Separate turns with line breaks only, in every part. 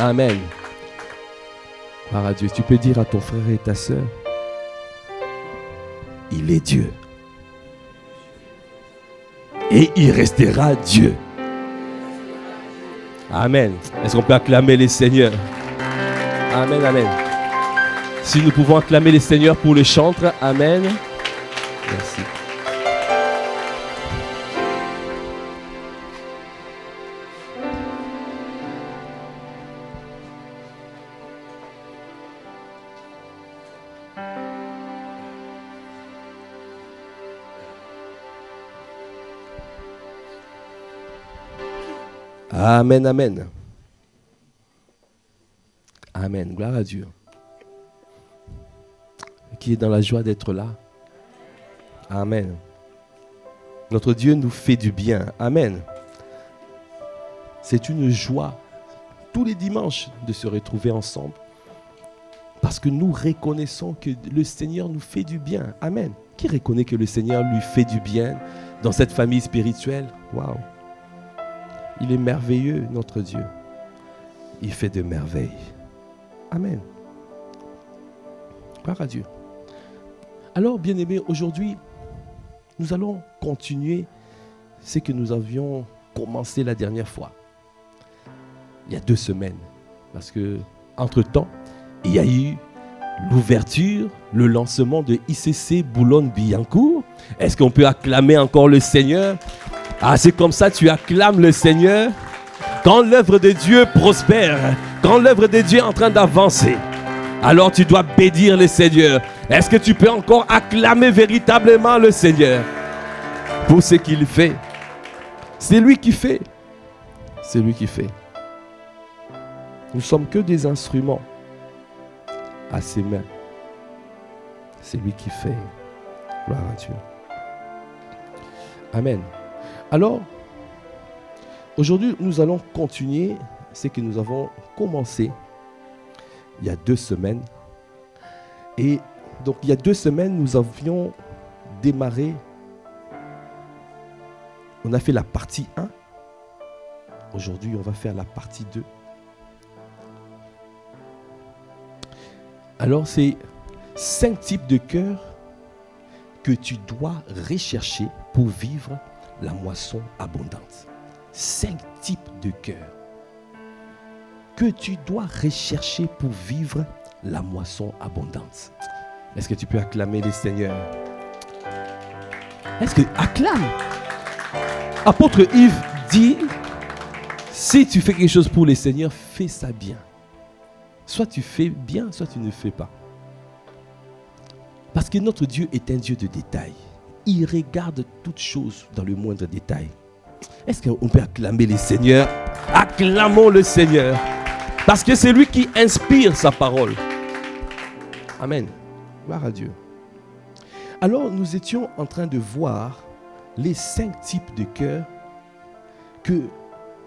Amen. Gloire à Dieu. Tu peux dire à ton frère et ta sœur, il est Dieu. Et il restera Dieu. Amen. Est-ce qu'on peut acclamer les seigneurs? Amen, amen. Si nous pouvons acclamer les seigneurs pour le chantre, amen. Merci. Amen, amen. Amen, gloire à Dieu. Qui est dans la joie d'être là. Amen. Notre Dieu nous fait du bien. Amen. C'est une joie tous les dimanches de se retrouver ensemble. Parce que nous reconnaissons que le Seigneur nous fait du bien. Amen. Qui reconnaît que le Seigneur lui fait du bien dans cette famille spirituelle? Waouh. Il est merveilleux, notre Dieu. Il fait de merveilles. Amen. Gloire à Dieu. Alors, bien-aimés, aujourd'hui, nous allons continuer ce que nous avions commencé la dernière fois. Il y a 2 semaines. Parce que, entre-temps, il y a eu l'ouverture, le lancement de ICC Boulogne-Billancourt. Est-ce qu'on peut acclamer encore le Seigneur? Ah, c'est comme ça, tu acclames le Seigneur. Quand l'œuvre de Dieu prospère, quand l'œuvre de Dieu est en train d'avancer, alors tu dois bénir le Seigneur. Est-ce que tu peux encore acclamer véritablement le Seigneur pour ce qu'il fait? C'est lui qui fait. C'est lui qui fait. Nous ne sommes que des instruments à ses mains. C'est lui qui fait. Gloire à Dieu. Amen. Alors, aujourd'hui, nous allons continuer ce que nous avons commencé il y a 2 semaines. Et donc, il y a 2 semaines, nous avions démarré. On a fait la partie 1. Aujourd'hui, on va faire la partie 2. Alors, c'est 5 types de cœurs que tu dois rechercher pour vivre la moisson abondante. 5 types de cœurs que tu dois rechercher pour vivre la moisson abondante. Est-ce que tu peux acclamer les seigneurs? Est-ce que acclame? Apôtre Yves dit, si tu fais quelque chose pour les seigneurs, fais ça bien. Soit tu fais bien, soit tu ne fais pas. Parce que notre Dieu est un Dieu de détails. Il regarde toutes choses dans le moindre détail. Est-ce qu'on peut acclamer les seigneurs? Acclamons le Seigneur. Parce que c'est lui qui inspire sa parole. Amen. Gloire à Dieu. Alors, nous étions en train de voir les 5 types de cœurs que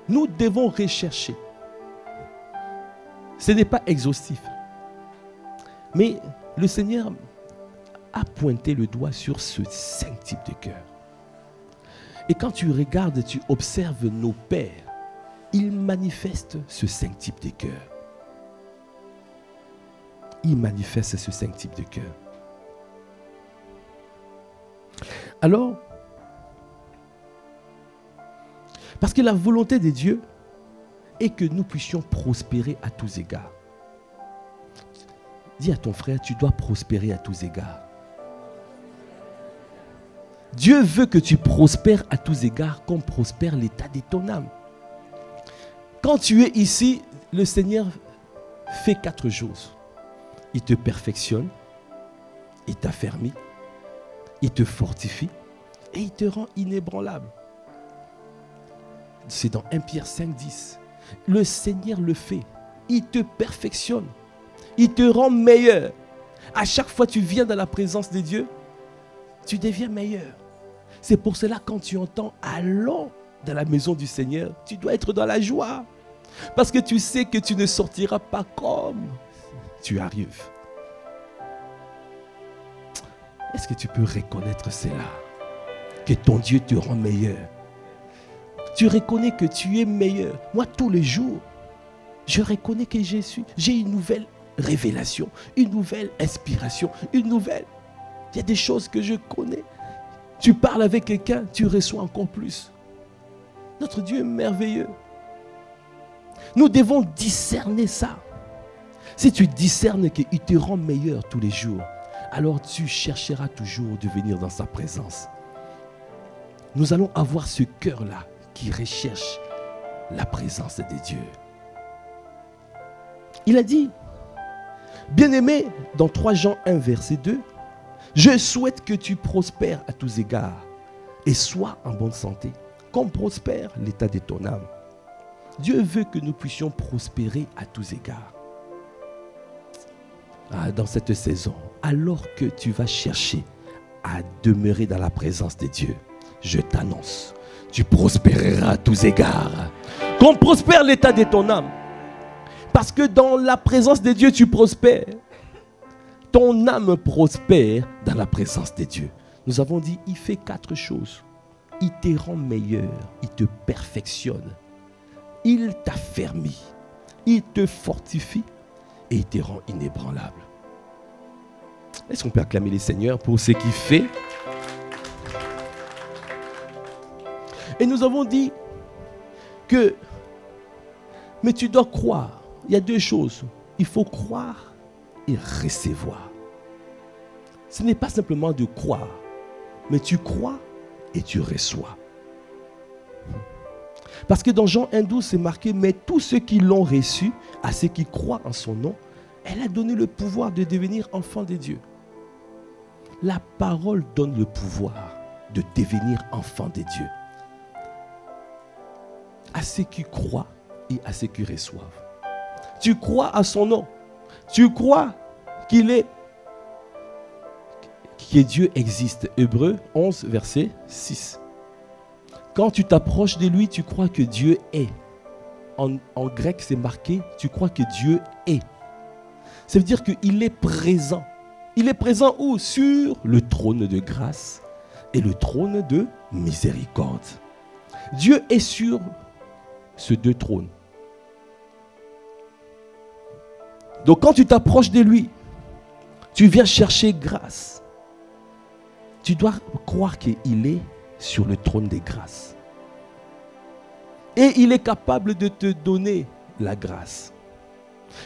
nous devons rechercher. Ce n'est pas exhaustif. Mais le Seigneur a pointé le doigt sur ce 5 types de cœurs. Et quand tu regardes, tu observes nos pères, ils manifestent ce 5 types de cœurs. Ils manifestent ce 5 types de cœurs. Alors, parce que la volonté de Dieu est que nous puissions prospérer à tous égards. Dis à ton frère, tu dois prospérer à tous égards. Dieu veut que tu prospères à tous égards comme prospère l'état de ton âme. Quand tu es ici, le Seigneur fait 4 choses. Il te perfectionne, il t'affermit, il te fortifie et il te rend inébranlable. C'est dans 1 Pierre 5, 10. Le Seigneur le fait. Il te perfectionne. Il te rend meilleur. À chaque fois que tu viens dans la présence de Dieu, tu deviens meilleur. C'est pour cela quand tu entends « Allons dans la maison du Seigneur », tu dois être dans la joie. Parce que tu sais que tu ne sortiras pas comme tu arrives. Est-ce que tu peux reconnaître cela? Que ton Dieu te rend meilleur. Tu reconnais que tu es meilleur. Moi, tous les jours, Je reconnais que j'ai une nouvelle révélation, une nouvelle inspiration, une nouvelle. Il y a des choses que je connais. Tu parles avec quelqu'un, tu reçois encore plus. Notre Dieu est merveilleux. Nous devons discerner ça. Si tu discernes qu'il te rend meilleur tous les jours, alors tu chercheras toujours de venir dans sa présence. Nous allons avoir ce cœur-là qui recherche la présence de Dieu. Il a dit, bien-aimé, dans 3 Jean 1, verset 2, je souhaite que tu prospères à tous égards et sois en bonne santé, comme prospère l'état de ton âme. Dieu veut que nous puissions prospérer à tous égards. Dans cette saison, alors que tu vas chercher à demeurer dans la présence de Dieu, je t'annonce, tu prospéreras à tous égards, comme prospère l'état de ton âme. Parce que dans la présence de Dieu, tu prospères. Ton âme prospère dans la présence de Dieu. Nous avons dit, il fait 4 choses. Il te rend meilleur, il te perfectionne, il t'affermit, il te fortifie et il te rend inébranlable. Est-ce qu'on peut acclamer le Seigneur pour ce qu'il fait? Et nous avons dit que, mais tu dois croire. Il y a 2 choses. Il faut croire et recevoir. Ce n'est pas simplement de croire, mais tu crois et tu reçois. Parce que dans Jean 1,12, c'est marqué, mais tous ceux qui l'ont reçu, à ceux qui croient en son nom, elle a donné le pouvoir de devenir enfant de Dieu. La parole donne le pouvoir de devenir enfant de Dieu. À ceux qui croient et à ceux qui reçoivent. Tu crois à son nom. Tu crois que Dieu existe. Hébreux 11, verset 6. Quand tu t'approches de lui, tu crois que Dieu est. En grec, c'est marqué, tu crois que Dieu est. Ça veut dire qu'il est présent. Il est présent où? Sur le trône de grâce et le trône de miséricorde. Dieu est sur ces 2 trônes. Donc quand tu t'approches de lui, tu viens chercher grâce. Tu dois croire qu'il est sur le trône des grâces. Et il est capable de te donner la grâce.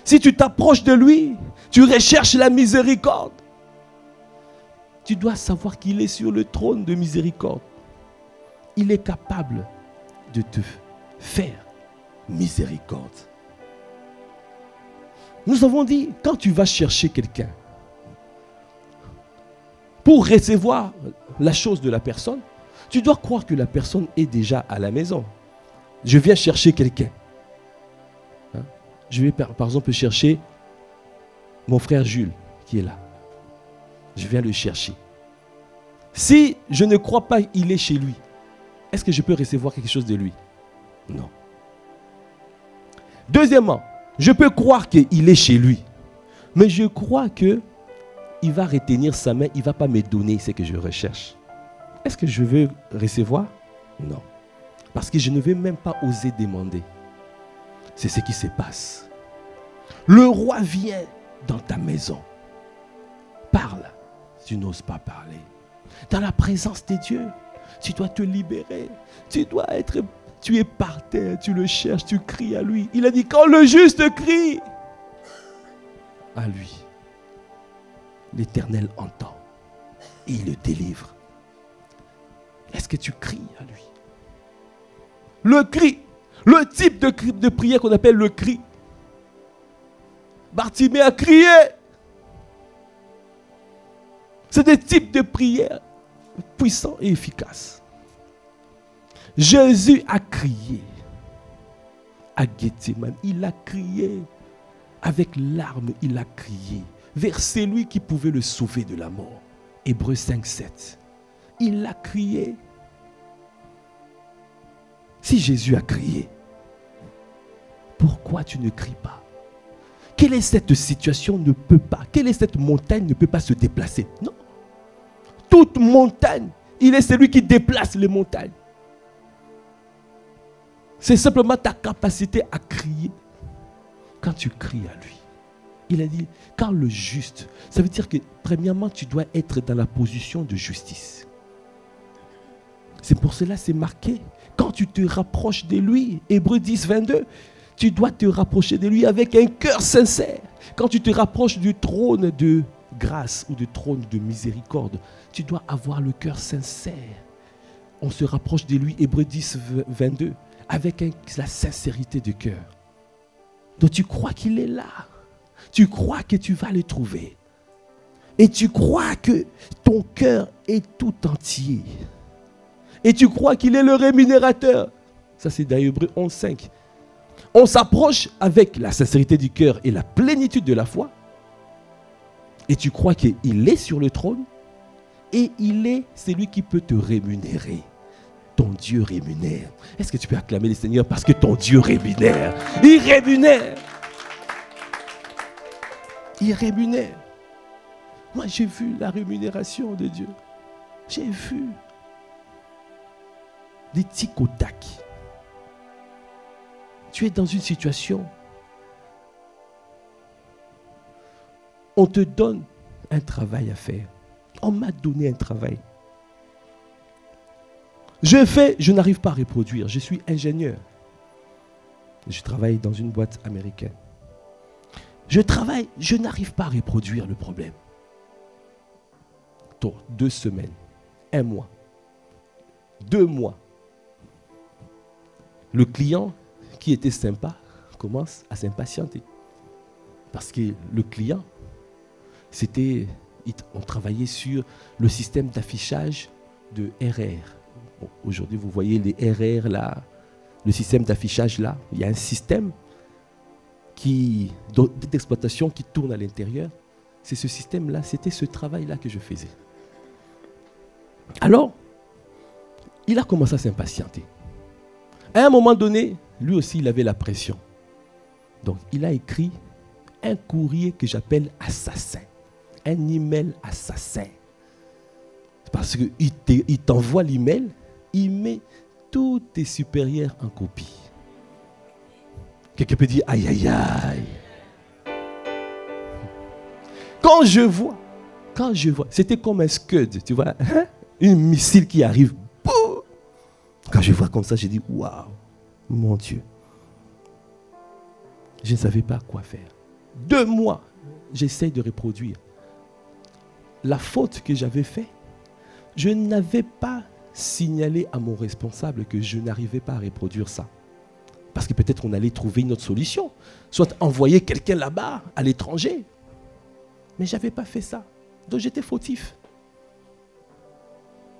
Si tu t'approches de lui, tu recherches la miséricorde. Tu dois savoir qu'il est sur le trône de miséricorde. Il est capable de te faire miséricorde. Nous avons dit, quand tu vas chercher quelqu'un, pour recevoir la chose de la personne, tu dois croire que la personne est déjà à la maison. Je viens chercher quelqu'un. Je vais par exemple chercher mon frère Jules qui est là. Je viens le chercher. Si je ne crois pas qu'il est chez lui, est-ce que je peux recevoir quelque chose de lui? Non. Deuxièmement, je peux croire qu'il est chez lui, mais je crois qu'il va retenir sa main, il ne va pas me donner ce que je recherche. Est-ce que je veux recevoir? Non. Parce que je ne vais même pas oser demander. C'est ce qui se passe. Le roi vient dans ta maison. Parle. Tu n'oses pas parler. Dans la présence de Dieu, tu dois te libérer. Tu es par terre, tu le cherches, tu cries à lui. Il a dit, quand le juste crie à lui, l'Éternel entend et il le délivre. Est-ce que tu cries à lui? Le cri, le type de prière qu'on appelle le cri. Bartimée a crié. C'est des types de prières puissants et efficaces. Jésus a crié à Gethsémane. Il a crié avec larmes, il a crié vers celui qui pouvait le sauver de la mort. Hébreux 5, 7. Il a crié. Si Jésus a crié, pourquoi tu ne cries pas? Quelle est cette situation ne peut pas, quelle est cette montagne ne peut pas se déplacer? Non. Toute montagne, il est celui qui déplace les montagnes. C'est simplement ta capacité à crier. quand tu cries à lui, il a dit, quand le juste, ça veut dire que premièrement, tu dois être dans la position de justice. C'est pour cela, c'est marqué. Quand tu te rapproches de lui, Hébreux 10, 22, tu dois te rapprocher de lui avec un cœur sincère. Quand tu te rapproches du trône de grâce ou du trône de miséricorde, tu dois avoir le cœur sincère. On se rapproche de lui, Hébreux 10, 22, avec la sincérité du cœur. Donc tu crois qu'il est là. Tu crois que tu vas le trouver. Et tu crois que ton cœur est tout entier. Et tu crois qu'il est le rémunérateur. Ça, c'est dans Hébreux 11, 5. On s'approche avec la sincérité du cœur et la plénitude de la foi. Et tu crois qu'il est sur le trône. Et il est celui qui peut te rémunérer. Ton Dieu rémunère. Est-ce que tu peux acclamer le Seigneur parce que ton Dieu rémunère? Il rémunère. Il rémunère. Moi, j'ai vu la rémunération de Dieu. J'ai vu des tic au tac. Tu es dans une situation. On te donne un travail à faire. On m'a donné un travail. Je n'arrive pas à reproduire. Je suis ingénieur. Je travaille dans une boîte américaine. Je n'arrive pas à reproduire le problème. 2 semaines, 1 mois, 2 mois. Le client qui était sympa commence à s'impatienter. Parce que le client, on travaillait sur le système d'affichage de RR. Bon, aujourd'hui, vous voyez les RR là, le système d'affichage là. Il y a un système d'exploitation qui tourne à l'intérieur. C'est ce système-là, c'était ce travail-là que je faisais. Alors, il a commencé à s'impatienter. À un moment donné, lui aussi, il avait la pression. Donc, il a écrit un courrier que j'appelle assassin. Un email assassin. Parce qu'il t'envoie l'email, il met tous tes supérieurs en copie. Quelqu'un peut dire, aïe, aïe, aïe. Quand je vois, c'était comme un Scud, tu vois, hein? Un missile qui arrive. Boum! Quand je vois comme ça, je dis, waouh, mon Dieu. Je ne savais pas quoi faire. 2 mois, j'essaye de reproduire. La faute que j'avais faite, je n'avais pas signalé à mon responsable que je n'arrivais pas à reproduire ça. Parce que peut-être on allait trouver une autre solution. Soit envoyer quelqu'un là-bas, à l'étranger. Mais je n'avais pas fait ça. Donc j'étais fautif.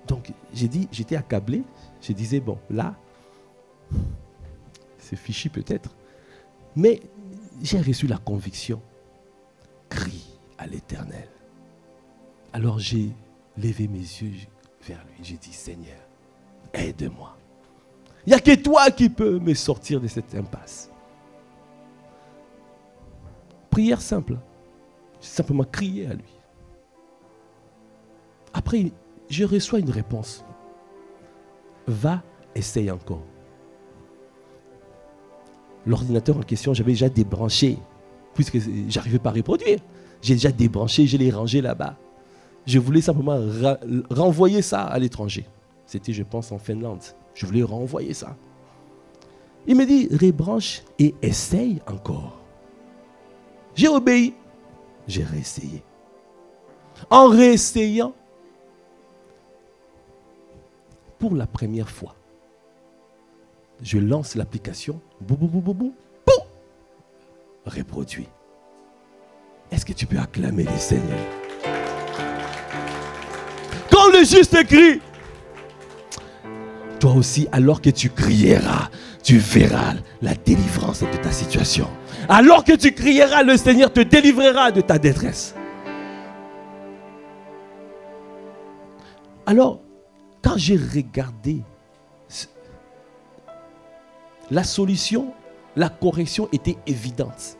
Donc j'étais accablé. Je disais, bon, là, c'est fichu peut-être. Mais j'ai reçu la conviction. Crie à l'Éternel. Alors j'ai levé mes yeux vers lui. J'ai dit, Seigneur, aide-moi. Il n'y a que toi qui peux me sortir de cette impasse. Prière simple. J'ai simplement crié à lui. Après, je reçois une réponse. Va, essaye encore. L'ordinateur en question, j'avais déjà débranché, puisque je n'arrivais pas à reproduire. J'ai déjà débranché, je l'ai rangé là-bas. Je voulais simplement renvoyer ça à l'étranger. C'était, je pense, en Finlande. Je voulais renvoyer ça. Il me dit, rebranche et essaye encore. J'ai obéi. J'ai réessayé. En réessayant, pour la première fois, je lance l'application. Boum, boum, boum, boum, boum. Reproduit. Est-ce que tu peux acclamer les Seigneurs? Quand le juste crie, toi aussi, alors que tu crieras, tu verras la délivrance de ta situation. Alors que tu crieras, le Seigneur te délivrera de ta détresse. Alors, quand j'ai regardé, la solution, la correction était évidente.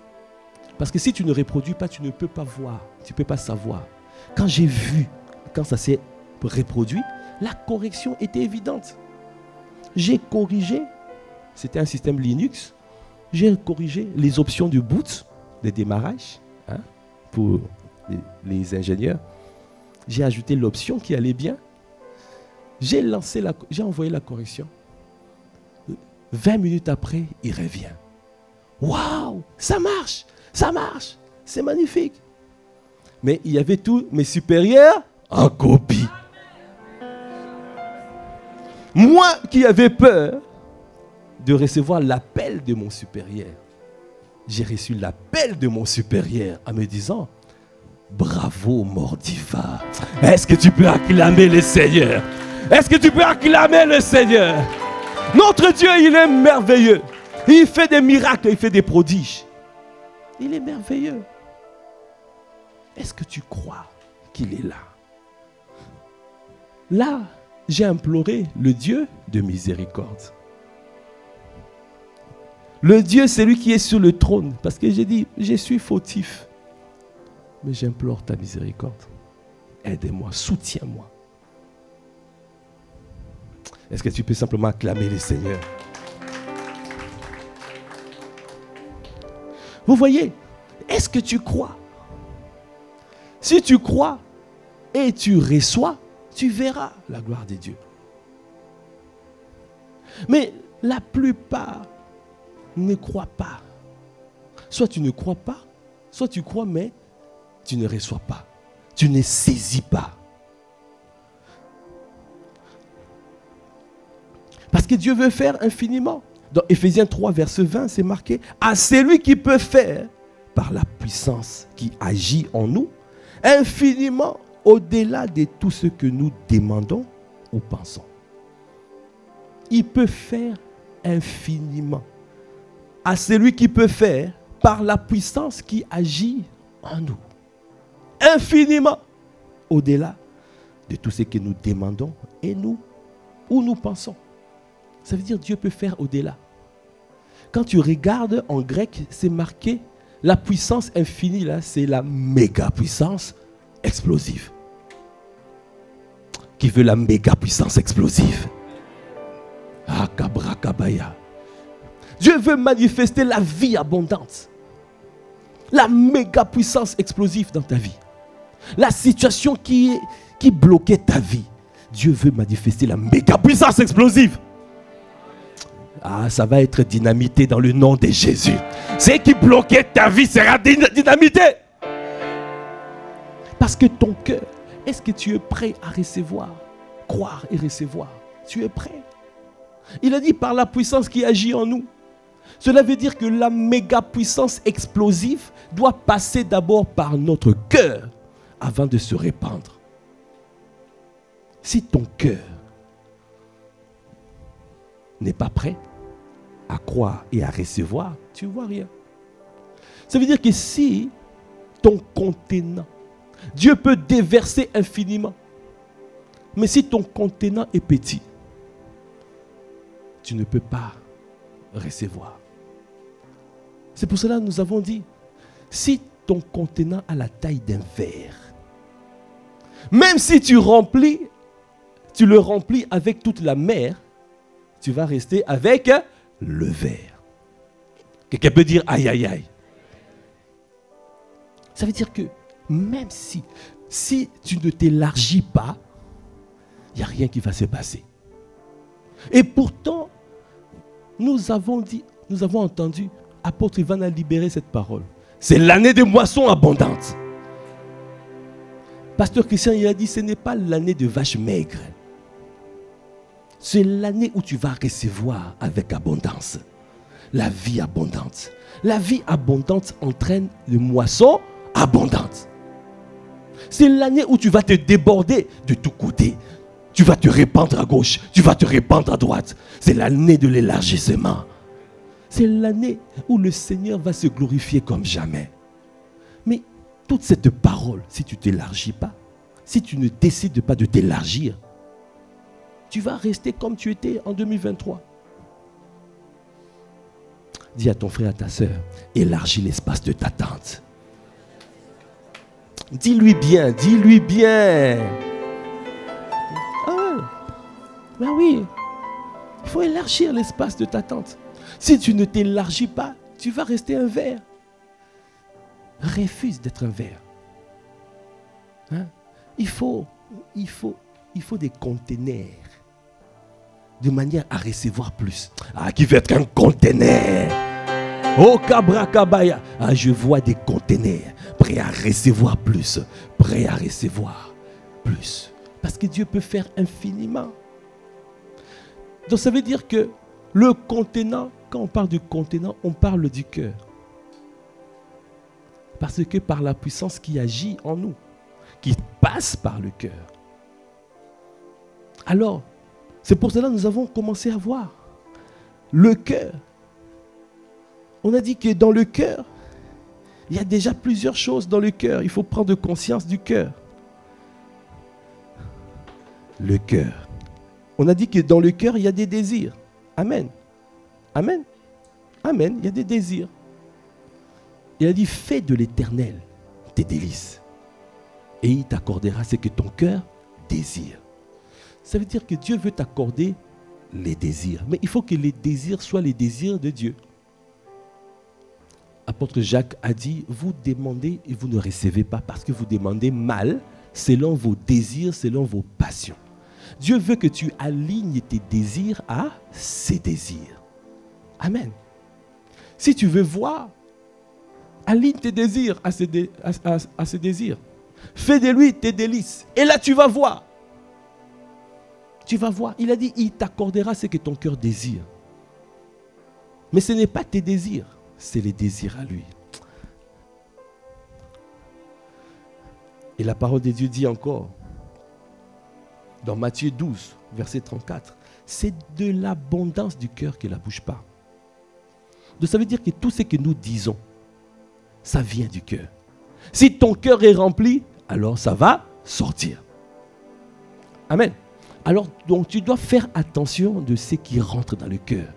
Parce que si tu ne reproduis pas, tu ne peux pas voir, tu ne peux pas savoir. Quand j'ai vu, quand ça s'est reproduit, la correction était évidente. J'ai corrigé, c'était un système Linux, j'ai corrigé les options du boot, des démarrages, hein, pour les ingénieurs. J'ai ajouté l'option qui allait bien. J'ai envoyé la correction. 20 minutes après, il revient. Waouh, ça marche, c'est magnifique. Mais il y avait tous mes supérieurs en copie. Moi qui avais peur de recevoir l'appel de mon supérieur, j'ai reçu l'appel de mon supérieur en me disant: bravo Mordiva. Est-ce que tu peux acclamer le Seigneur? Est-ce que tu peux acclamer le Seigneur? Notre Dieu, il est merveilleux. Il fait des miracles, il fait des prodiges. Il est merveilleux. Est-ce que tu crois qu'il est là? Là, j'ai imploré le Dieu de miséricorde. Le Dieu, c'est lui qui est sur le trône. Parce que j'ai dit, je suis fautif. Mais j'implore ta miséricorde. Aide-moi, soutiens-moi. Est-ce que tu peux simplement acclamer le Seigneur? Vous voyez, est-ce que tu crois? Si tu crois et tu reçois, tu verras la gloire de Dieu. Mais la plupart ne croient pas. Soit tu ne crois pas, soit tu crois mais tu ne reçois pas. Tu ne saisis pas. Parce que Dieu veut faire infiniment. Dans Éphésiens 3, verset 20, c'est marqué: à celui qui peut faire, par la puissance qui agit en nous, infiniment au-delà de tout ce que nous demandons ou pensons. Il peut faire infiniment. À celui qui peut faire, par la puissance qui agit en nous. Infiniment au-delà de tout ce que nous demandons et nous, ou nous pensons. Ça veut dire Dieu peut faire au-delà. Quand tu regardes en grec, c'est marqué la puissance infinie, là, c'est la méga puissance explosive. Qui veut la méga puissance explosive? Ah, kabra kabaya. Dieu veut manifester la vie abondante. La méga puissance explosive dans ta vie. La situation qui bloquait ta vie. Dieu veut manifester la méga puissance explosive. Ah, ça va être dynamité dans le nom de Jésus. Ce qui bloquait ta vie sera dynamité. Parce que ton cœur, est-ce que tu es prêt à recevoir? Croire et recevoir. Tu es prêt? Il a dit par la puissance qui agit en nous. Cela veut dire que la méga puissance explosive doit passer d'abord par notre cœur avant de se répandre. Si ton cœur n'est pas prêt à croire et à recevoir, tu ne vois rien. Ça veut dire que si ton contenant, Dieu peut déverser infiniment, mais si ton contenant est petit, tu ne peux pas recevoir. C'est pour cela que nous avons dit, si ton contenant a la taille d'un verre, même si tu le remplis avec toute la mer, tu vas rester avec le verre. Quelqu'un peut dire aïe aïe aïe. Ça veut dire que même si tu ne t'élargis pas, il n'y a rien qui va se passer. Et pourtant, nous avons entendu, apôtre Ivan a libéré cette parole. C'est l'année de moisson abondante. Pasteur Christian, il a dit, ce n'est pas l'année de vache maigre. C'est l'année où tu vas recevoir avec abondance. La vie abondante. La vie abondante entraîne une moisson abondante. C'est l'année où tu vas te déborder de tous côtés. Tu vas te répandre à gauche, tu vas te répandre à droite. C'est l'année de l'élargissement. C'est l'année où le Seigneur va se glorifier comme jamais. Mais toute cette parole, si tu ne t'élargis pas, si tu ne décides pas de t'élargir, tu vas rester comme tu étais en 2023. Dis à ton frère, à ta soeur, élargis l'espace de ta tente. Dis-lui bien, dis-lui bien. Ah, ben oui, il faut élargir l'espace de ta tente. Si tu ne t'élargis pas, tu vas rester un ver. Refuse d'être un ver. Hein? Il faut des conteneurs de manière à recevoir plus. Ah, qui veut être un conteneur? Oh, Kabrakabaya. Ah, je vois des conteneurs prêts à recevoir plus. Prêts à recevoir plus. Parce que Dieu peut faire infiniment. Donc ça veut dire que le contenant, quand on parle du contenant, on parle du cœur. Parce que par la puissance qui agit en nous, qui passe par le cœur. Alors, c'est pour cela que nous avons commencé à voir le cœur. On a dit que dans le cœur, il y a déjà plusieurs choses dans le cœur. Il faut prendre conscience du cœur. Le cœur. On a dit que dans le cœur, il y a des désirs. Amen. Amen. Amen. Il y a des désirs. Il a dit, fais de l'Éternel tes délices. Et il t'accordera ce que ton cœur désire. Ça veut dire que Dieu veut t'accorder les désirs. Mais il faut que les désirs soient les désirs de Dieu. Apôtre Jacques a dit, vous demandez et vous ne recevez pas parce que vous demandez mal selon vos désirs, selon vos passions. Dieu veut que tu alignes tes désirs à ses désirs. Amen. Si tu veux voir, aligne tes désirs à ses désirs. Fais de lui tes délices. Et là, tu vas voir. Tu vas voir. Il a dit, il t'accordera ce que ton cœur désire. Mais ce n'est pas tes désirs, c'est les désirs à lui. Et la parole de Dieu dit encore, dans Matthieu 12, verset 34, c'est de l'abondance du cœur que la bouche parle. Donc ça veut dire que tout ce que nous disons, ça vient du cœur. Si ton cœur est rempli, alors ça va sortir. Amen. Alors donc tu dois faire attention de ce qui rentre dans le cœur.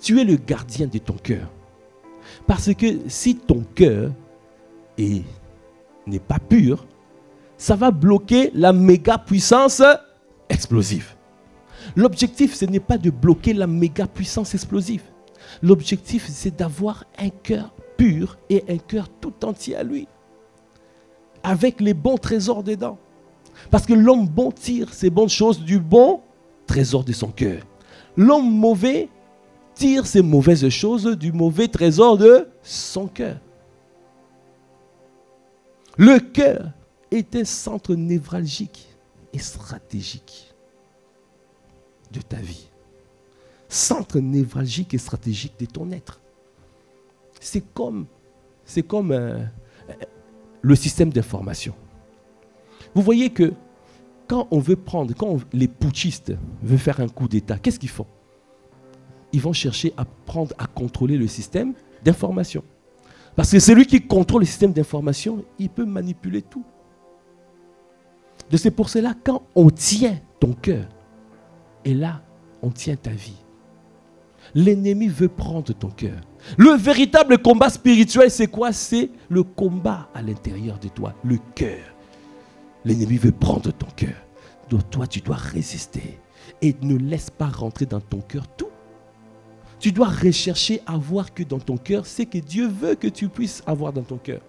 Tu es le gardien de ton cœur. Parce que si ton cœur n'est pas pur, ça va bloquer la méga puissance explosive. L'objectif, ce n'est pas de bloquer la méga puissance explosive. L'objectif, c'est d'avoir un cœur pur et un cœur tout entier à lui. Avec les bons trésors dedans. Parce que l'homme bon tire ses bonnes choses du bon trésor de son cœur. L'homme mauvais tire ses mauvaises choses du mauvais trésor de son cœur. Le cœur est un centre névralgique et stratégique de ta vie. Centre névralgique et stratégique de ton être. C'est comme le système d'information. Vous voyez que quand les putschistes veulent faire un coup d'État, qu'est-ce qu'ils font? Ils vont chercher à contrôler le système d'information. Parce que celui qui contrôle le système d'information, il peut manipuler tout. Donc c'est pour cela, quand on tient ton cœur, et là, on tient ta vie. L'ennemi veut prendre ton cœur. Le véritable combat spirituel, c'est quoi? C'est le combat à l'intérieur de toi, le cœur. L'ennemi veut prendre ton cœur. Donc toi, tu dois résister. Et ne laisse pas rentrer dans ton cœur tout. Tu dois rechercher à voir que dans ton cœur, c'est que Dieu veut que tu puisses avoir dans ton cœur.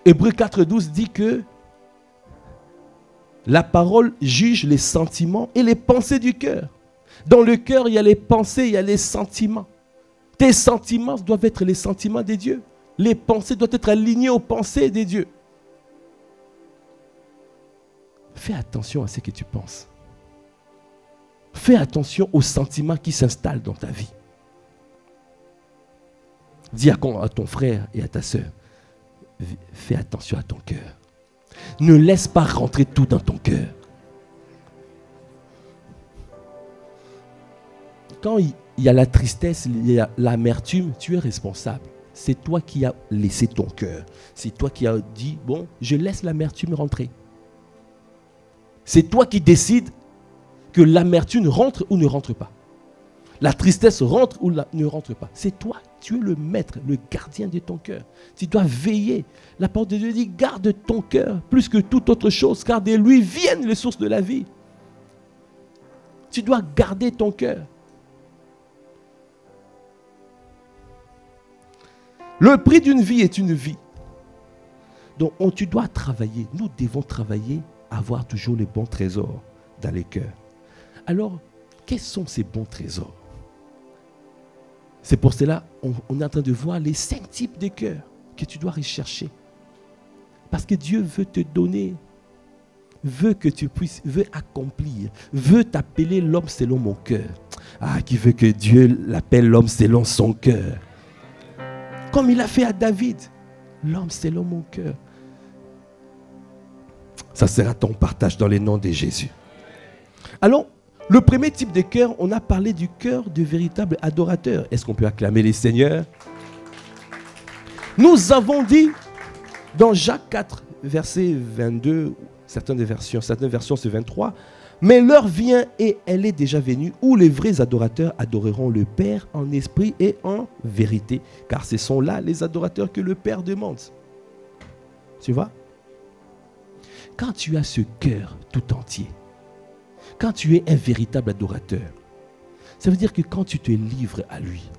Hébreux 4,12 dit que la parole juge les sentiments et les pensées du cœur. Dans le cœur, il y a les pensées, il y a les sentiments. Tes sentiments doivent être les sentiments de Dieu. Les pensées doivent être alignées aux pensées de Dieu. Fais attention à ce que tu penses. Fais attention aux sentiments qui s'installent dans ta vie. Dis à ton frère et à ta soeur, fais attention à ton cœur. Ne laisse pas rentrer tout dans ton cœur. Quand il y a la tristesse, il y a l'amertume, tu es responsable. C'est toi qui as laissé ton cœur. C'est toi qui as dit, bon, je laisse l'amertume rentrer. C'est toi qui décides que l'amertume rentre ou ne rentre pas. La tristesse rentre ou ne rentre pas. C'est toi, tu es le maître, le gardien de ton cœur. Tu dois veiller. La parole de Dieu dit, garde ton cœur plus que toute autre chose, car de lui viennent les sources de la vie. Tu dois garder ton cœur. Le prix d'une vie est une vie. Donc, tu dois travailler. Nous devons travailler à avoir toujours les bons trésors dans les cœurs. Alors, quels sont ces bons trésors? C'est pour cela on est en train de voir les 5 types de cœurs que tu dois rechercher. Parce que Dieu veut te donner, veut que tu puisses, veut accomplir, veut t'appeler l'homme selon mon cœur. Ah, qui veut que Dieu l'appelle l'homme selon son cœur. Comme il a fait à David, l'homme selon mon cœur. Ça sera ton partage dans les noms de Jésus. Alors, le premier type de cœur, on a parlé du cœur de véritable adorateur. Est-ce qu'on peut acclamer les seigneurs? Nous avons dit dans Jacques 4, verset 22, certaines versions c'est 23, mais l'heure vient et elle est déjà venue où les vrais adorateurs adoreront le Père en esprit et en vérité, car ce sont là les adorateurs que le Père demande. Tu vois? Quand tu as ce cœur tout entier, quand tu es un véritable adorateur, ça veut dire que quand tu te livres à lui,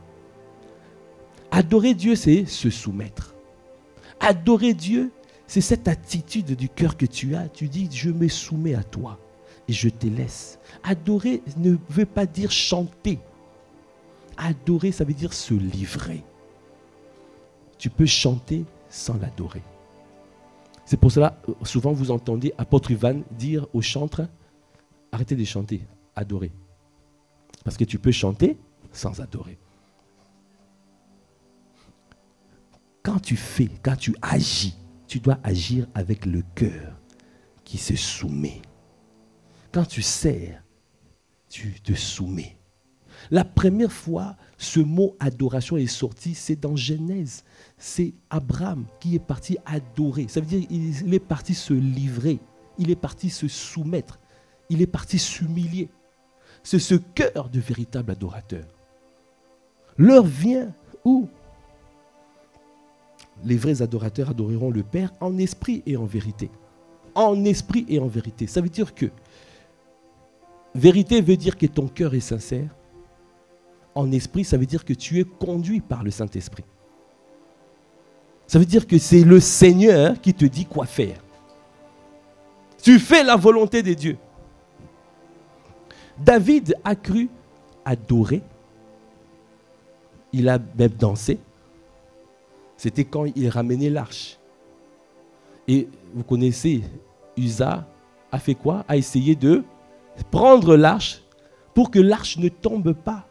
adorer Dieu, c'est se soumettre. Adorer Dieu, c'est cette attitude du cœur que tu as. Tu dis, je me soumets à toi et je te laisse. Adorer ne veut pas dire chanter. Adorer, ça veut dire se livrer. Tu peux chanter sans l'adorer. C'est pour cela, souvent vous entendez apôtre Ivan dire aux chantres, arrêtez de chanter, adorez. Parce que tu peux chanter sans adorer. Quand tu fais, quand tu agis, tu dois agir avec le cœur qui se soumet. Quand tu sers, tu te soumets. La première fois, ce mot adoration est sorti, c'est dans Genèse. C'est Abraham qui est parti adorer. Ça veut dire qu'il est parti se livrer. Il est parti se soumettre. Il est parti s'humilier. C'est ce cœur de véritable adorateur. L'heure vient où les vrais adorateurs adoreront le Père en esprit et en vérité. En esprit et en vérité. Ça veut dire que vérité veut dire que ton cœur est sincère. En esprit, ça veut dire que tu es conduit par le Saint-Esprit. Ça veut dire que c'est le Seigneur qui te dit quoi faire. Tu fais la volonté de Dieu. David a cru adorer. Il a même dansé. C'était quand il ramenait l'arche. Et vous connaissez, Uza a fait quoi? A essayé de prendre l'arche pour que l'arche ne tombe pas.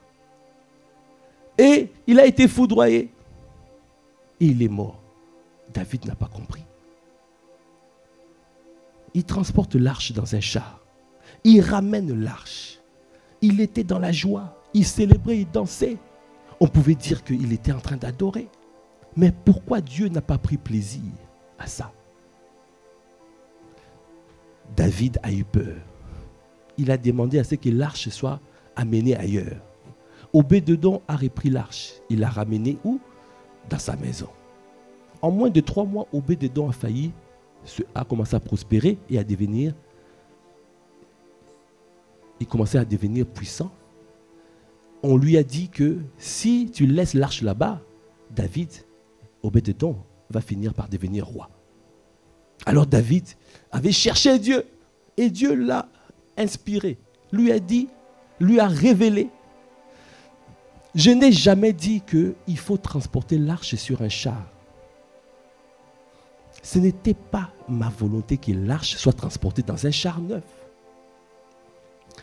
Et il a été foudroyé. Et il est mort. David n'a pas compris. Il transporte l'arche dans un char. Il ramène l'arche. Il était dans la joie. Il célébrait, il dansait. On pouvait dire qu'il était en train d'adorer. Mais pourquoi Dieu n'a pas pris plaisir à ça? David a eu peur. Il a demandé à ce que l'arche soit amenée ailleurs. Obédédom a repris l'arche. Il l'a ramenée où? Dans sa maison. En moins de 3 mois, Obédédom a commencé à prospérer et à devenir. Il commençait à devenir puissant. On lui a dit que si tu laisses l'arche là-bas, David, Obédédom, va finir par devenir roi. Alors David avait cherché Dieu et Dieu l'a inspiré, lui a dit, lui a révélé. Je n'ai jamais dit qu'il faut transporter l'arche sur un char. Ce n'était pas ma volonté que l'arche soit transportée dans un char neuf.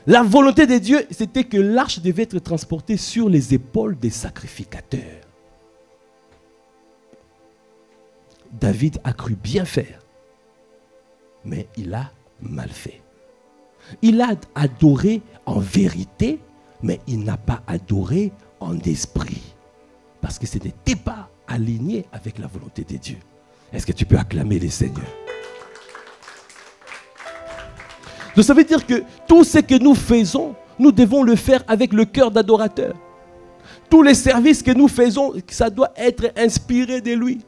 La volonté de Dieu, c'était que l'arche devait être transportée sur les épaules des sacrificateurs. David a cru bien faire, mais il a mal fait. Il a adoré en vérité, mais il n'a pas adoré en esprit. Parce que ce n'était pas aligné avec la volonté de Dieu. Est-ce que tu peux acclamer les seigneurs? Donc ça veut dire que tout ce que nous faisons, nous devons le faire avec le cœur d'adorateur. Tous les services que nous faisons, ça doit être inspiré de lui.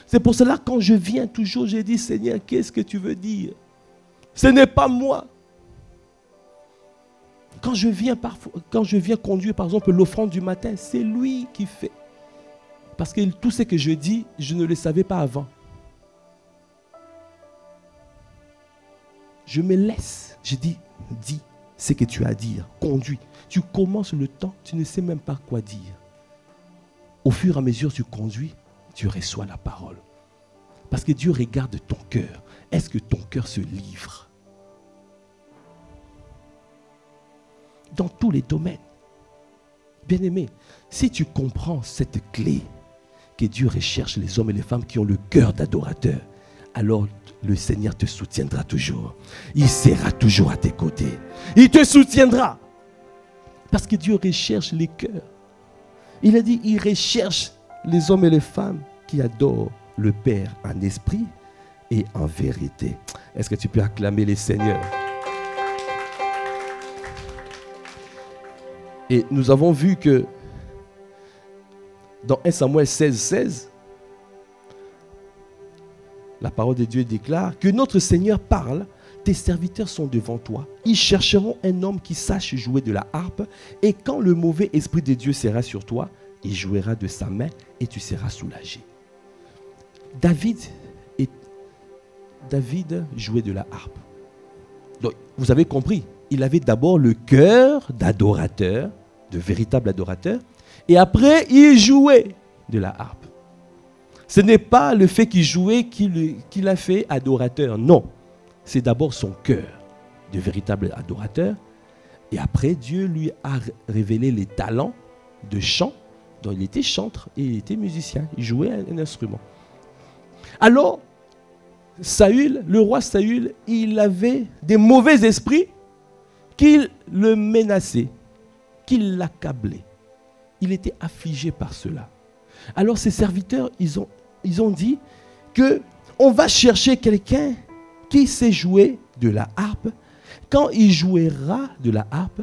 C'est pour cela que quand je viens toujours, je dis, Seigneur, qu'est-ce que tu veux dire? Ce n'est pas moi. Quand je viens conduire, par exemple, l'offrande du matin, c'est lui qui fait. Parce que tout ce que je dis, je ne le savais pas avant. Je me laisse. Je dis ce que tu as à dire. Conduis. Tu commences le temps, tu ne sais même pas quoi dire. Au fur et à mesure que tu conduis, tu reçois la parole. Parce que Dieu regarde ton cœur. Est-ce que ton cœur se livre? Dans tous les domaines. Bien-aimé, si tu comprends cette clé, que Dieu recherche les hommes et les femmes qui ont le cœur d'adorateur, alors le Seigneur te soutiendra toujours. Il sera toujours à tes côtés. Il te soutiendra. Parce que Dieu recherche les cœurs. Il a dit, il recherche les hommes et les femmes qui adorent le Père en esprit et en vérité. Est-ce que tu peux acclamer les Seigneurs? Et nous avons vu que dans 1 Samuel 16, la parole de Dieu déclare que notre Seigneur parle, tes serviteurs sont devant toi. Ils chercheront un homme qui sache jouer de la harpe et quand le mauvais esprit de Dieu sera sur toi, il jouera de sa main et tu seras soulagé. David jouait de la harpe. Donc, vous avez compris, il avait d'abord le cœur d'adorateur, de véritable adorateur, et après, il jouait de la harpe. Ce n'est pas le fait qu'il jouait qui l'a fait adorateur, non. C'est d'abord son cœur de véritable adorateur, et après, Dieu lui a révélé les talents de chant, dont il était chanteur et il était musicien, il jouait un instrument. Alors, Saül, le roi Saül, il avait des mauvais esprits qui le menaçaient, qui l'accablaient. Il était affligé par cela. Alors ses serviteurs, ils ont dit qu'on va chercher quelqu'un qui sait jouer de la harpe. Quand il jouera de la harpe,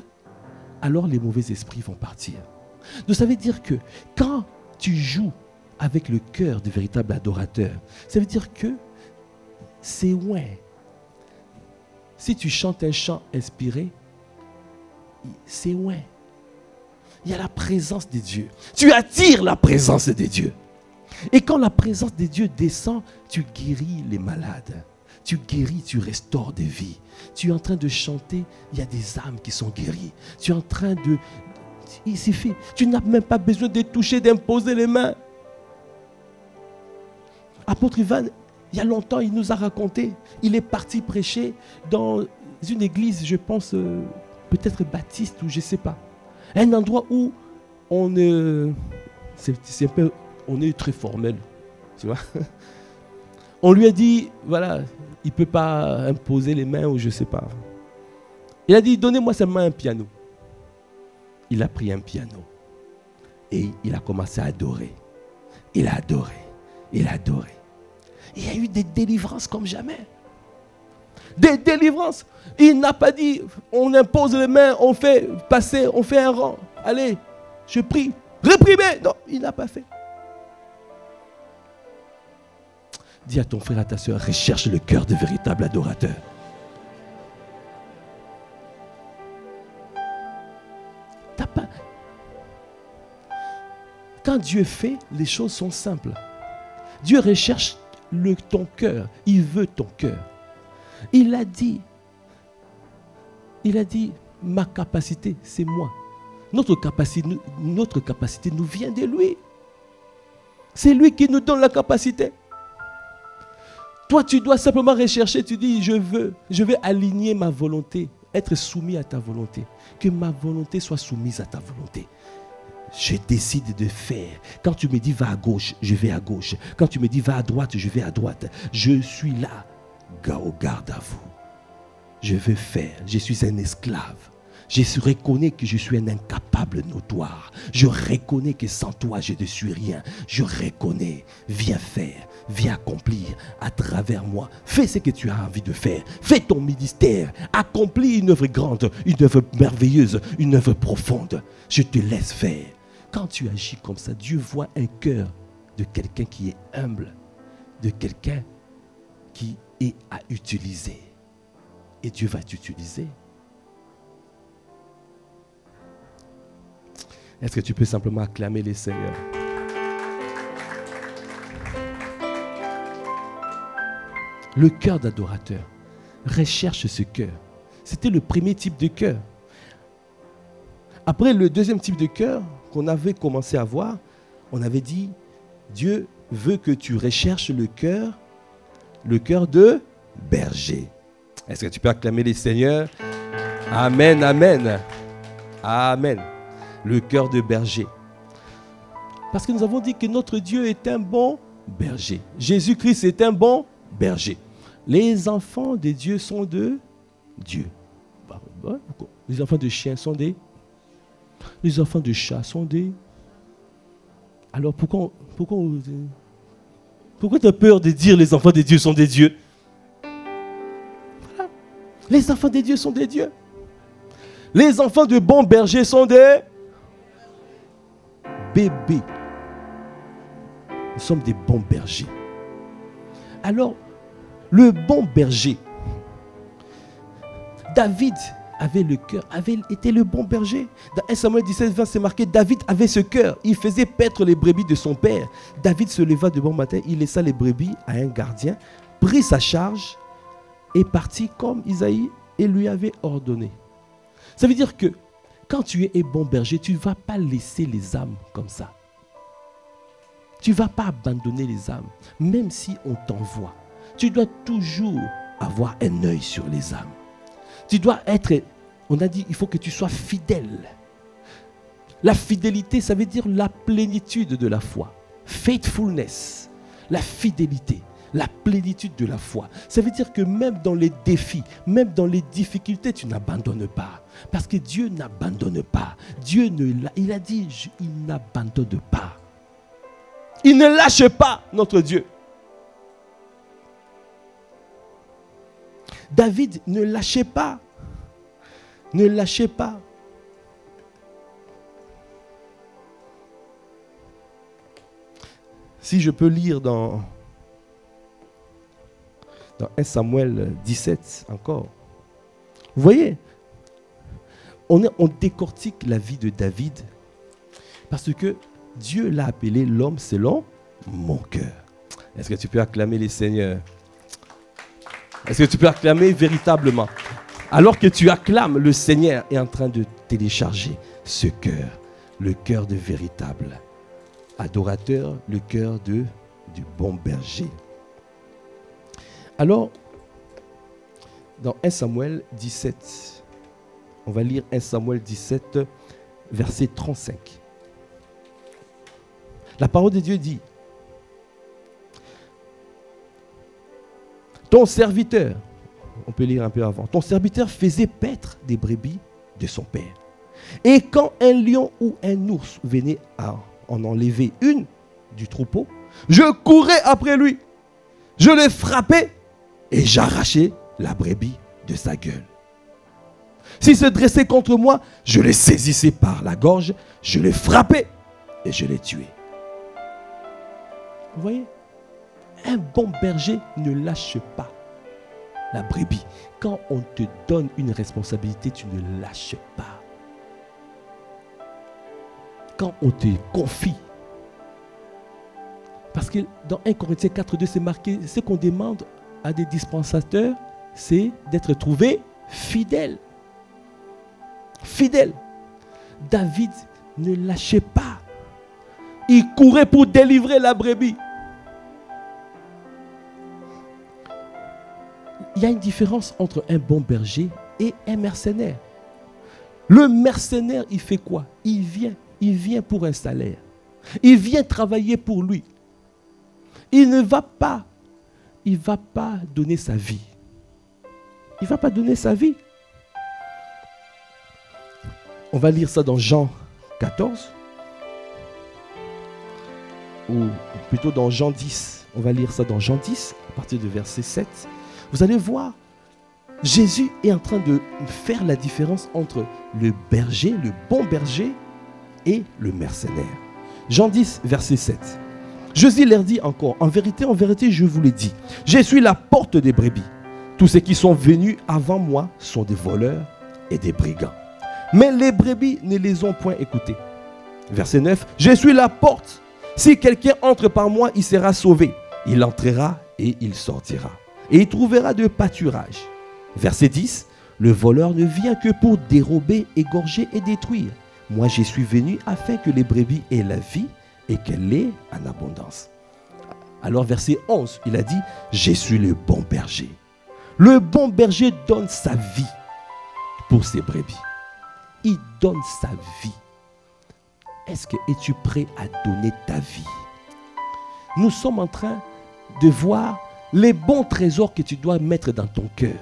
alors les mauvais esprits vont partir. Donc ça veut dire que quand tu joues avec le cœur du véritable adorateur, ça veut dire que c'est ouais. Si tu chantes un chant inspiré, c'est ouais. Il y a la présence de Dieu. Tu attires la présence de Dieu. Et quand la présence de Dieu descend, tu guéris les malades. Tu guéris, tu restaures des vies. Tu es en train de chanter, il y a des âmes qui sont guéries. Tu es en train de... Il suffit. Tu n'as même pas besoin de toucher, d'imposer les mains. Apôtre Ivan, il y a longtemps, il nous a raconté. Il est parti prêcher dans une église, je pense, peut-être baptiste ou je ne sais pas. Un endroit où on est très formel, tu vois. On lui a dit, voilà, il ne peut pas imposer les mains ou je ne sais pas. Il a dit, donnez-moi seulement un piano. Il a pris un piano et il a commencé à adorer. Il a adoré, il a adoré. Il y a eu des délivrances comme jamais. Des délivrances. Il n'a pas dit, on impose les mains, on fait passer, on fait un rang. Allez, je prie, réprimez. Non, il n'a pas fait. Dis à ton frère, à ta soeur, recherche le cœur de véritable adorateur. T'as pas... Quand Dieu fait, les choses sont simples. Dieu recherche ton cœur. Il veut ton cœur. Il a dit, ma capacité, c'est moi. Notre capacité nous vient de lui. C'est lui qui nous donne la capacité. Toi, tu dois simplement rechercher, tu dis, je vais aligner ma volonté, être soumis à ta volonté. Que ma volonté soit soumise à ta volonté. Je décide de faire. Quand tu me dis va à gauche, je vais à gauche. Quand tu me dis va à droite, je vais à droite. Je suis là. Garde à vous. Je veux faire. Je suis un esclave. Je reconnais que je suis un incapable notoire. Je reconnais que sans toi, je ne suis rien. Je reconnais. Viens faire. Viens accomplir à travers moi. Fais ce que tu as envie de faire. Fais ton ministère. Accomplis une œuvre grande, une œuvre merveilleuse, une œuvre profonde. Je te laisse faire. Quand tu agis comme ça, Dieu voit un cœur de quelqu'un qui est humble, de quelqu'un qui est à utiliser. Et Dieu va t'utiliser. Est-ce que tu peux simplement acclamer les Seigneurs? Le cœur d'adorateur. Recherche ce cœur. C'était le premier type de cœur. Après, le deuxième type de cœur qu'on avait commencé à voir, on avait dit, Dieu veut que tu recherches le cœur de berger. Est-ce que tu peux acclamer les seigneurs? Amen, amen. Amen. Le cœur de berger. Parce que nous avons dit que notre Dieu est un bon berger. Jésus-Christ est un bon berger. Les enfants de Dieu sont de Dieu. Les enfants de chiens sont des... Les enfants de chats sont des... Alors pourquoi tu as peur de dire les enfants de Dieu sont des dieux? Voilà. Les enfants de Dieu sont des dieux. Les enfants de bons bergers sont des bébés. Nous sommes des bons bergers. Alors, le bon berger, David avait le cœur, avait été le bon berger. Dans 1 Samuel 17, 20, c'est marqué, David avait ce cœur. Il faisait paître les brebis de son père. David se leva de bon matin, il laissa les brebis à un gardien, prit sa charge et partit comme Isaïe et lui avait ordonné. Ça veut dire que quand tu es un bon berger, tu ne vas pas laisser les âmes comme ça. Tu ne vas pas abandonner les âmes, même si on t'envoie. Tu dois toujours avoir un œil sur les âmes. Tu dois être, on a dit, il faut que tu sois fidèle. La fidélité, ça veut dire la plénitude de la foi. Faithfulness, la fidélité, la plénitude de la foi. Ça veut dire que même dans les défis, même dans les difficultés, tu n'abandonnes pas. Parce que Dieu n'abandonne pas. Il a dit, il n'abandonne pas. Il ne lâche pas notre Dieu. David ne lâchait pas. Ne lâchez pas. Si je peux lire dans 1 Samuel 17 encore. Vous voyez, on décortique la vie de David parce que Dieu l'a appelé l'homme selon mon cœur. Est-ce que tu peux acclamer les seigneurs? Est-ce que tu peux acclamer véritablement? Alors que tu acclames, le Seigneur est en train de télécharger ce cœur, le cœur de véritable adorateur, le cœur du bon berger. Alors, dans 1 Samuel 17, on va lire 1 Samuel 17, verset 35. La parole de Dieu dit, ton serviteur, on peut lire un peu avant, ton serviteur faisait paître des brebis de son père. Et quand un lion ou un ours venait à en enlever une du troupeau, je courais après lui, je le frappais et j'arrachais la brebis de sa gueule. S'il se dressait contre moi, je le saisissais par la gorge, je le frappais et je le tuais. Vous voyez? Un bon berger ne lâche pas la brebis. Quand on te donne une responsabilité, tu ne lâches pas. Quand on te confie. Parce que dans 1 Corinthiens 4:2, c'est marqué, ce qu'on demande à des dispensateurs, c'est d'être trouvé fidèle. Fidèle. David ne lâchait pas. Il courait pour délivrer la brebis. Il y a une différence entre un bon berger et un mercenaire. Le mercenaire, il fait quoi? Il vient pour un salaire. Il vient travailler pour lui. Il ne va pas, donner sa vie. Il ne va pas donner sa vie. On va lire ça dans Jean 14. Ou plutôt dans Jean 10. On va lire ça dans Jean 10, à partir du verset 7. Vous allez voir, Jésus est en train de faire la différence entre le berger, le bon berger, et le mercenaire. Jean 10, verset 7. Jésus leur dit encore, en vérité, je vous l'ai dit, je suis la porte des brebis. Tous ceux qui sont venus avant moi sont des voleurs et des brigands. Mais les brebis ne les ont point écoutés. Verset 9, je suis la porte. Si quelqu'un entre par moi, il sera sauvé. Il entrera et il sortira. et il trouvera de pâturage. Verset 10. Le voleur ne vient que pour dérober, égorger et détruire. Moi, je suis venu afin que les brebis aient la vie et qu'elle l'ait en abondance. Alors, verset 11, il a dit, je suis le bon berger. Le bon berger donne sa vie pour ses brebis. Il donne sa vie. Est-ce que es-tu prêt à donner ta vie? Nous sommes en train de voir les bons trésors que tu dois mettre dans ton cœur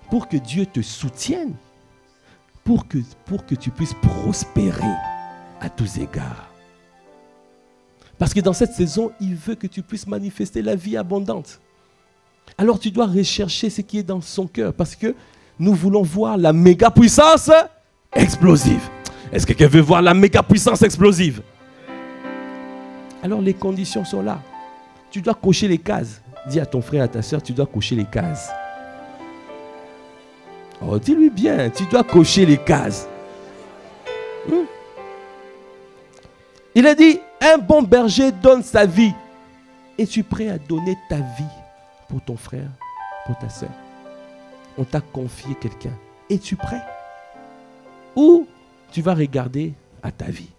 pour que Dieu te soutienne, pour que tu puisses prospérer à tous égards. Parce que dans cette saison, il veut que tu puisses manifester la vie abondante. Alors tu dois rechercher ce qui est dans son cœur parce que nous voulons voir la méga puissance explosive. Est-ce que quelqu'un veut voir la méga puissance explosive? Alors les conditions sont là. Tu dois cocher les cases. Dis à ton frère, à ta soeur, tu dois cocher les cases. Oh, dis-lui bien, tu dois cocher les cases. Il a dit, un bon berger donne sa vie. Es-tu prêt à donner ta vie pour ton frère, pour ta soeur? On t'a confié quelqu'un. Es-tu prêt? Ou tu vas regarder à ta vie?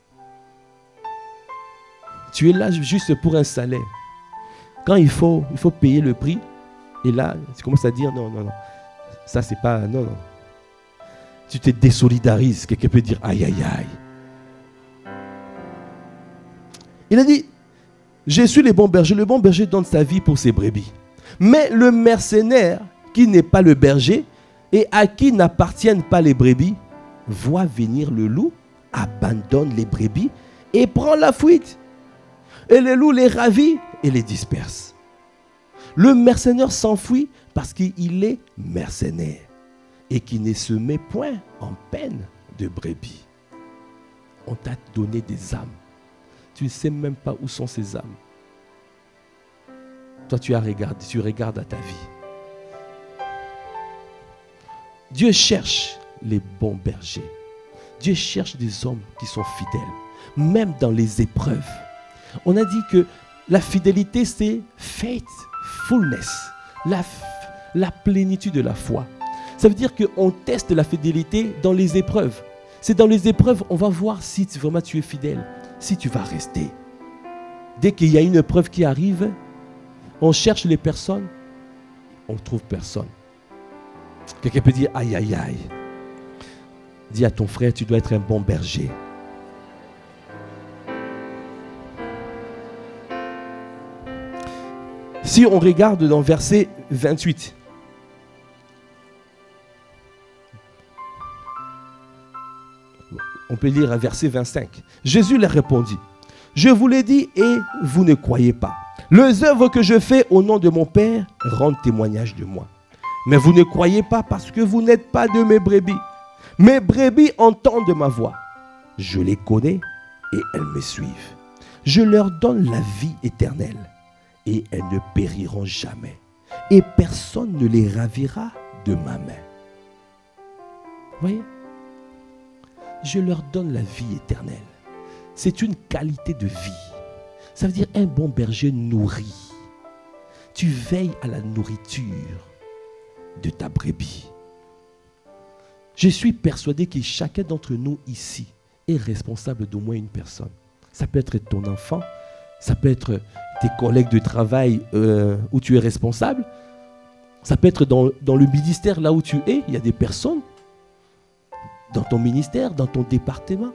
Tu es là juste pour un salaire. Quand il faut payer le prix, et là, tu commences à dire non. Ça, c'est pas... Non. Tu te désolidarises. Quelqu'un peut dire aïe. Il a dit, je suis le bon berger. Le bon berger donne sa vie pour ses brebis. Mais le mercenaire, qui n'est pas le berger, et à qui n'appartiennent pas les brebis, voit venir le loup, abandonne les brebis, et prend la fuite. Et le loup les ravit et les disperse. Le mercenaire s'enfuit parce qu'il est mercenaire et qui ne se met point en peine de brebis. On t'a donné des âmes. Tu ne sais même pas où sont ces âmes. Toi, tu regardes à ta vie. Dieu cherche les bons bergers. Dieu cherche des hommes qui sont fidèles, même dans les épreuves. On a dit que la fidélité, c'est faithfulness, la plénitude de la foi. Ça veut dire qu'on teste la fidélité dans les épreuves. C'est dans les épreuves, on va voir si vraiment tu es fidèle, si tu vas rester. Dès qu'il y a une épreuve qui arrive, on cherche les personnes, on ne trouve personne. Quelqu'un peut dire aïe. Dis à ton frère, tu dois être un bon berger. Si on regarde dans verset 28, on peut lire à verset 25. Jésus leur répondit, je vous l'ai dit et vous ne croyez pas. Les œuvres que je fais au nom de mon Père rendent témoignage de moi. Mais vous ne croyez pas parce que vous n'êtes pas de mes brebis. Mes brebis entendent ma voix. Je les connais et elles me suivent. Je leur donne la vie éternelle. Et elles ne périront jamais. Et personne ne les ravira de ma main. Voyez? Je leur donne la vie éternelle. C'est une qualité de vie. Ça veut dire un bon berger nourrit. Tu veilles à la nourriture de ta brebis. Je suis persuadé que chacun d'entre nous ici est responsable d'au moins une personne. Ça peut être ton enfant, ça peut être tes collègues de travail où tu es responsable. Ça peut être dans le ministère là où tu es. Il y a des personnes dans ton ministère, dans ton département.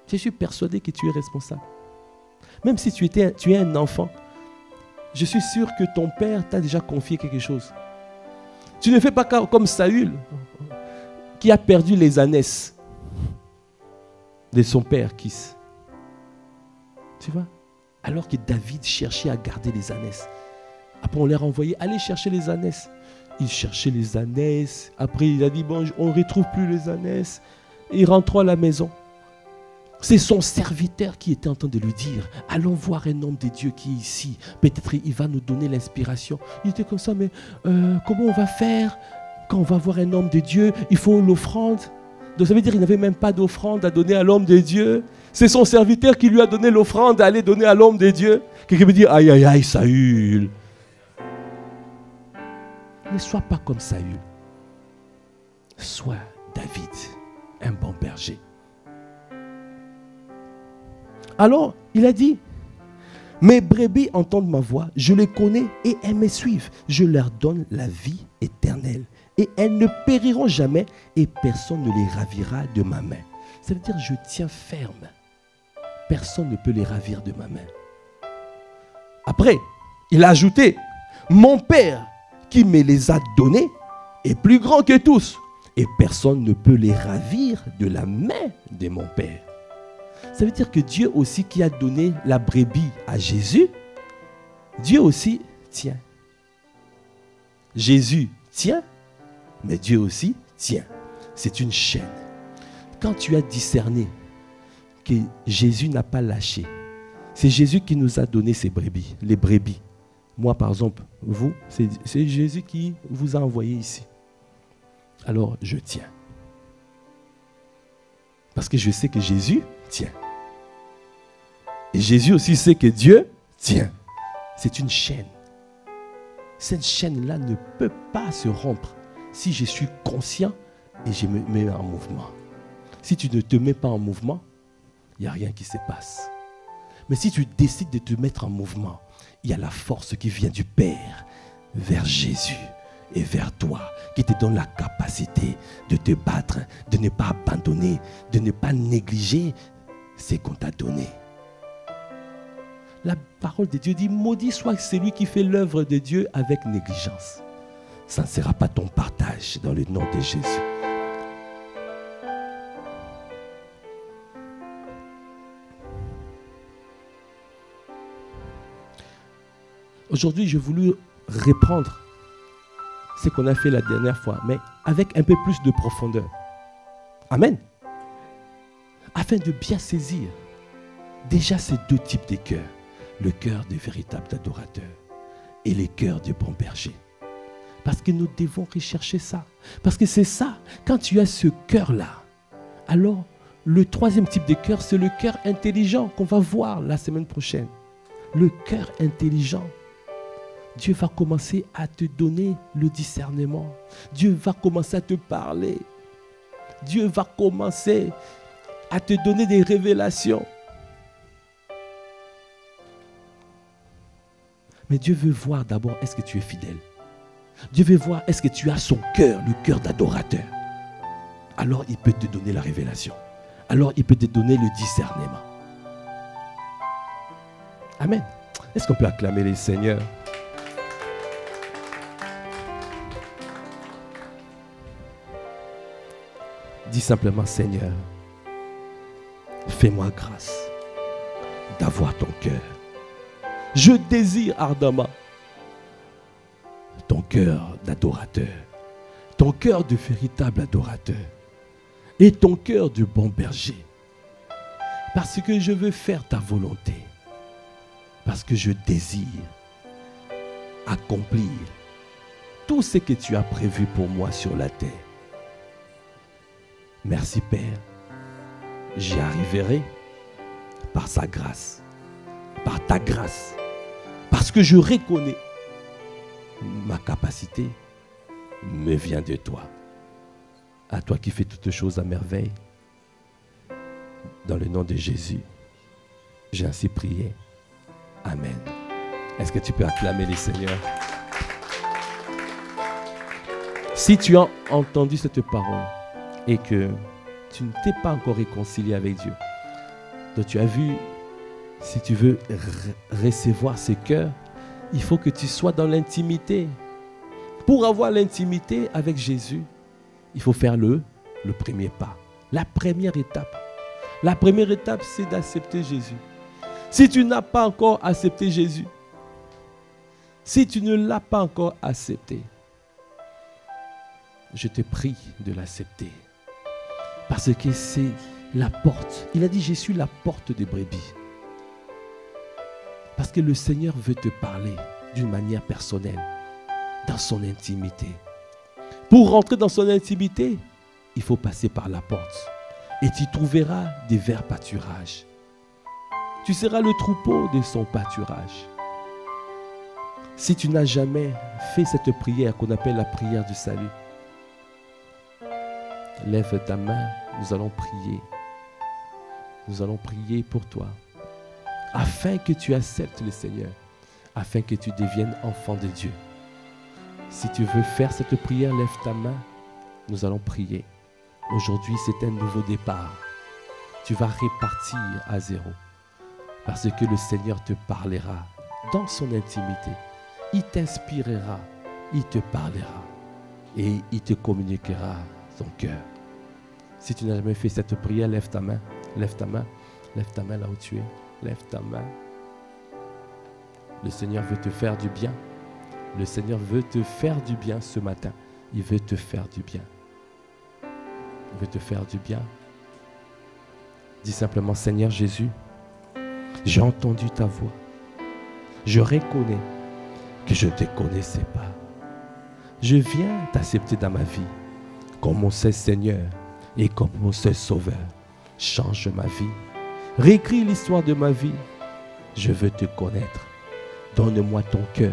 Je suis persuadé que tu es responsable. Même si tu es un enfant, je suis sûr que ton père t'a déjà confié quelque chose. Tu ne fais pas comme Saül, qui a perdu les ânesses de son père, Kis. Tu vois? Alors que David cherchait à garder les ânesses. Après, on leur a envoyé, allez chercher les ânesses. Il cherchait les ânesses. Après, il a dit, bon, on ne retrouve plus les ânesses. Il rentre à la maison. C'est son serviteur qui était en train de lui dire, allons voir un homme de Dieu qui est ici. Peut-être il va nous donner l'inspiration. Il était comme ça, mais comment on va faire quand on va voir un homme de Dieu? Il faut l'offrande. Donc ça veut dire qu'il n'avait même pas d'offrande à donner à l'homme de Dieu. C'est son serviteur qui lui a donné l'offrande à aller donner à l'homme de Dieu. Quelqu'un me dit, aïe, Saül. Ne sois pas comme Saül. Sois David, un bon berger. Alors, il a dit, mes brebis entendent ma voix, je les connais et elles me suivent. Je leur donne la vie éternelle et elles ne périront jamais et personne ne les ravira de ma main. Ça veut dire je tiens ferme. Personne ne peut les ravir de ma main. Après, il a ajouté, mon Père qui me les a donnés est plus grand que tous et personne ne peut les ravir de la main de mon Père. Ça veut dire que Dieu aussi qui a donné la brebis à Jésus, Dieu aussi tient. Jésus tient, mais Dieu aussi tient. C'est une chaîne. Quand tu as discerné que Jésus n'a pas lâché, c'est Jésus qui nous a donné ces brebis, les brebis. Moi, par exemple, vous, c'est Jésus qui vous a envoyé ici. Alors, je tiens. Parce que je sais que Jésus tient. Et Jésus aussi sait que Dieu tient. C'est une chaîne. Cette chaîne-là ne peut pas se rompre si je suis conscient et je me mets en mouvement. Si tu ne te mets pas en mouvement, il n'y a rien qui se passe. Mais si tu décides de te mettre en mouvement, il y a la force qui vient du Père vers Jésus et vers toi, qui te donne la capacité de te battre, de ne pas abandonner, de ne pas négliger ce qu'on t'a donné. La parole de Dieu dit, maudit soit celui qui fait l'œuvre de Dieu avec négligence. Ça ne sera pas ton partage dans le nom de Jésus. Aujourd'hui, j'ai voulu reprendre ce qu'on a fait la dernière fois, mais avec un peu plus de profondeur. Amen. Afin de bien saisir déjà ces deux types de cœurs. Le cœur des véritables adorateurs et les cœurs des bons bergers. Parce que nous devons rechercher ça. Parce que c'est ça, quand tu as ce cœur-là, alors le troisième type de cœur, c'est le cœur intelligent qu'on va voir la semaine prochaine. Le cœur intelligent. Dieu va commencer à te donner le discernement. Dieu va commencer à te parler. Dieu va commencer à te donner des révélations. Mais Dieu veut voir d'abord, est-ce que tu es fidèle? Dieu veut voir, est-ce que tu as son cœur, le cœur d'adorateur? Alors il peut te donner la révélation. Alors il peut te donner le discernement. Amen. Est-ce qu'on peut acclamer les seigneurs? Dis simplement, Seigneur, fais-moi grâce d'avoir ton cœur. Je désire ardemment ton cœur d'adorateur, ton cœur de véritable adorateur et ton cœur de bon berger. Parce que je veux faire ta volonté, parce que je désire accomplir tout ce que tu as prévu pour moi sur la terre. Merci Père, j'y arriverai par sa grâce, par ta grâce. Parce que je reconnais ma capacité me vient de toi. À toi qui fais toutes choses à merveille. Dans le nom de Jésus, j'ai ainsi prié. Amen. Est-ce que tu peux acclamer les seigneurs? Si tu as entendu cette parole et que tu ne t'es pas encore réconcilié avec Dieu, donc tu as vu, si tu veux recevoir ce cœur, il faut que tu sois dans l'intimité. Pour avoir l'intimité avec Jésus, il faut faire le premier pas. La première étape. La première étape, c'est d'accepter Jésus. Si tu n'as pas encore accepté Jésus, si tu ne l'as pas encore accepté, je te prie de l'accepter. Parce que c'est la porte. Il a dit, je suis la porte des brebis. Parce que le Seigneur veut te parler d'une manière personnelle, dans son intimité. Pour rentrer dans son intimité, il faut passer par la porte. Et tu trouveras des verts pâturages. Tu seras le troupeau de son pâturage. Si tu n'as jamais fait cette prière qu'on appelle la prière du salut, lève ta main, nous allons prier. Nous allons prier pour toi, afin que tu acceptes le Seigneur, afin que tu deviennes enfant de Dieu. Si tu veux faire cette prière, lève ta main, nous allons prier. Aujourd'hui, c'est un nouveau départ. Tu vas repartir à zéro, parce que le Seigneur te parlera dans son intimité. Il t'inspirera, il te parlera et il te communiquera son cœur. Si tu n'as jamais fait cette prière, lève ta main, lève ta main, lève ta main là où tu es, lève ta main. Le Seigneur veut te faire du bien. Le Seigneur veut te faire du bien ce matin. Il veut te faire du bien. Il veut te faire du bien. Dis simplement, Seigneur Jésus, j'ai entendu ta voix. Je reconnais que je ne te connaissais pas. Je viens t'accepter dans ma vie comme mon seul Seigneur et comme mon seul Sauveur. Change ma vie. Réécris l'histoire de ma vie. Je veux te connaître. Donne-moi ton cœur.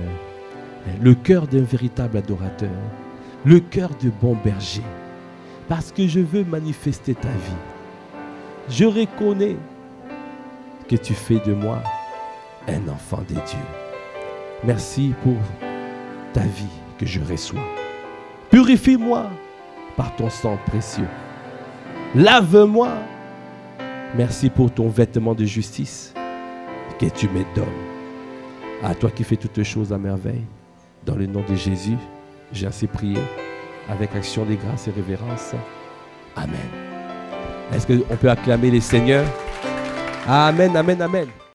Le cœur d'un véritable adorateur. Le cœur de bon berger. Parce que je veux manifester ta vie. Je reconnais que tu fais de moi un enfant de Dieu. Merci pour ta vie que je reçois. Purifie-moi par ton sang précieux. Lave-moi. Merci pour ton vêtement de justice que tu me donnes. À toi qui fais toutes choses à merveille, dans le nom de Jésus, j'ai ainsi prié avec action de grâce et révérence. Amen. Est-ce qu'on peut acclamer les seigneurs? Amen, amen, amen.